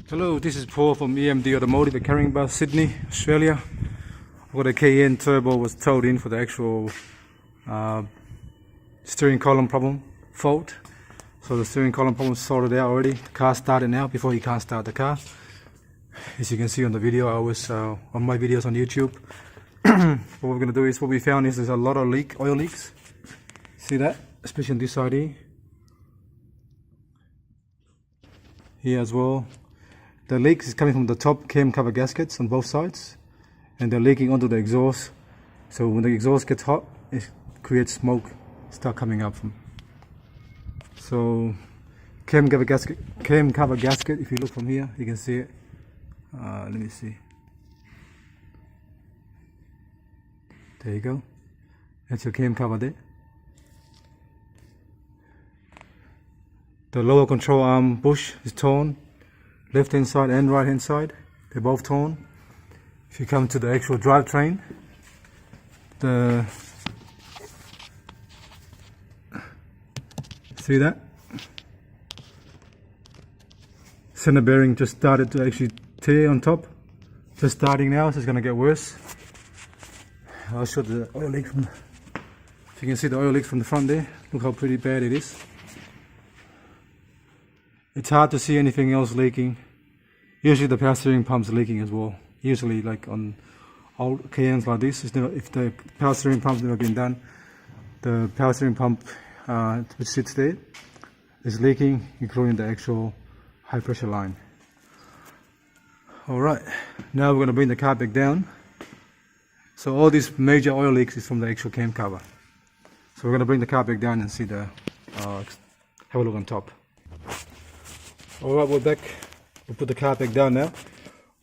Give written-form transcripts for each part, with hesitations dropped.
Hello, this is Paul from EMD Automotive at Carringbah, Sydney, Australia. I've got a Cayenne turbo was towed in for the actual steering column problem fault. So the steering column problem is sorted out already. The car started now before you can't start the car. As you can see on the video, I was on my videos on YouTube. What we're going to do is, what we found is there's a lot of oil leaks. See that? Especially on this side here. Here as well. The leak is coming from the top cam cover gaskets on both sides, and they're leaking onto the exhaust. So when the exhaust gets hot, it creates smoke start coming up from. So cam cover gasket. If you look from here, you can see it. Let me see. There you go. That's your cam cover there. The lower control arm bush is torn. Left hand side and right hand side, they're both torn. If you come to the actual drivetrain, see that? Center bearing just started to actually tear on top. Just starting now, so it's going to get worse. I'll show the oil leak from, if you can see the oil leaks from the front there, look how pretty bad it is. It's hard to see anything else leaking. Usually the power steering pump's leaking as well. Usually, like on old Cayennes like this, if the power steering pump's never been done, the power steering pump which sits there is leaking, including the actual high pressure line. Alright, now we're going to bring the car back down. So all these major oil leaks is from the actual cam cover. So we're going to bring the car back down and see the have a look on top. Alright, we're back. We'll put the car back down now.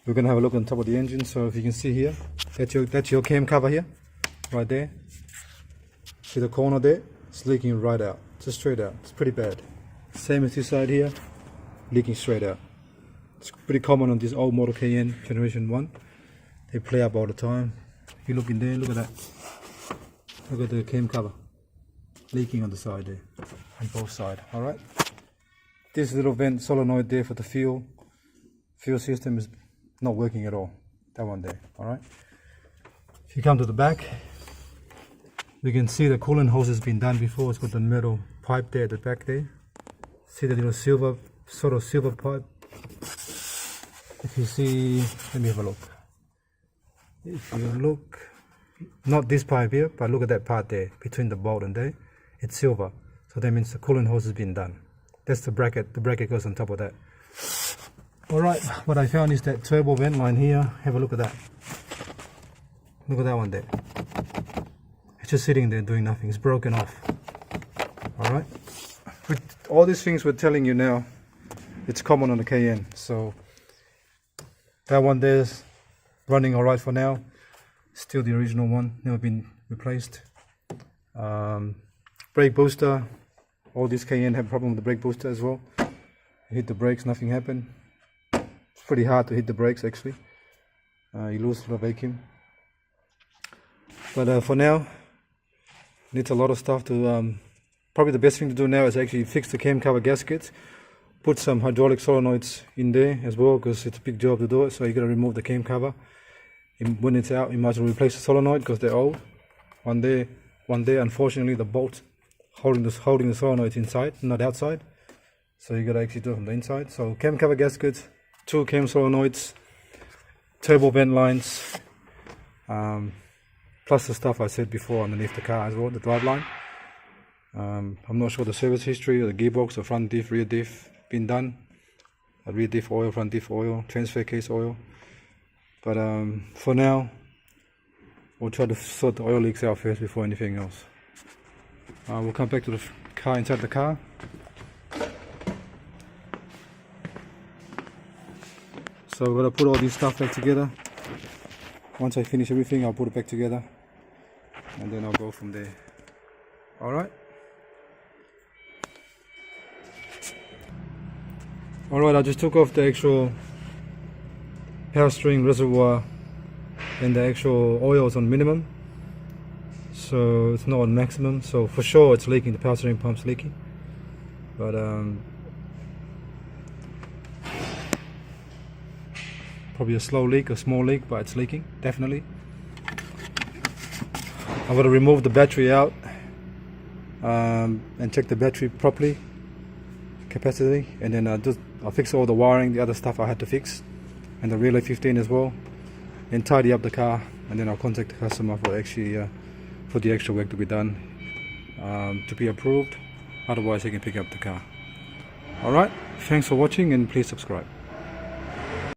We're going to have a look on top of the engine. So if you can see here, that's your cam cover here, right there. See the corner there? It's leaking right out, just straight out. It's pretty bad. Same as this side here, leaking straight out. It's pretty common on this old model Cayenne generation 1. They play up all the time. If you look in there, look at that. Look at the cam cover, leaking on the side there, on both sides. Alright. This little vent solenoid there for the fuel system is not working at all. That one there, alright? If you come to the back, we can see the coolant hose has been done before. It's got the metal pipe there at the back there. See the little silver pipe? If you see, let me have a look. If you look, not this pipe here, but look at that part there, between the bolt and there, it's silver. So that means the coolant hose has been done. That's the bracket goes on top of that. Alright, what I found is that turbo vent line here. Have a look at that. Look at that one there. It's just sitting there doing nothing. It's broken off. Alright. With all these things we're telling you now, it's common on the Cayenne. So that one there's running alright for now. Still the original one, never been replaced. Brake booster. All these Cayenne have a problem with the brake booster as well. You hit the brakes, nothing happened. It's pretty hard to hit the brakes actually. You lose a lot of vacuum. But for now, needs a lot of stuff to. Probably the best thing to do now is actually fix the cam cover gaskets. Put some hydraulic solenoids in there as well, because it's a big job to do it. So you got to remove the cam cover. And when it's out, you might as well replace the solenoid because they're old. One there. Unfortunately, the bolt holding the solenoid inside, not outside. So you gotta actually do it from the inside. So cam cover gaskets, 2 cam solenoids, turbo vent lines, plus the stuff I said before underneath the car as well, the drive line. I'm not sure the service history or the gearbox, the front diff, rear diff been done. Rear diff oil, front diff oil, transfer case oil. But for now, we'll try to sort the oil leaks out first before anything else. We'll come back to the car, inside the car. So we're going to put all this stuff back together. Once I finish everything, I'll put it back together. And then I'll go from there. Alright? Alright, I just took off the actual power steering reservoir, and the actual oil is on minimum. So it's not on maximum, so for sure it's leaking, the power steering pump's leaking. But Probably a slow leak, a small leak, but it's leaking, definitely. I'm going to remove the battery out and check the battery properly, capacity, and then I'll fix all the wiring, the other stuff I had to fix, and the relay 15 as well, and tidy up the car, and then I'll contact the customer for for the extra work to be done, to be approved. Otherwise, he can pick up the car. Alright, thanks for watching, and please subscribe.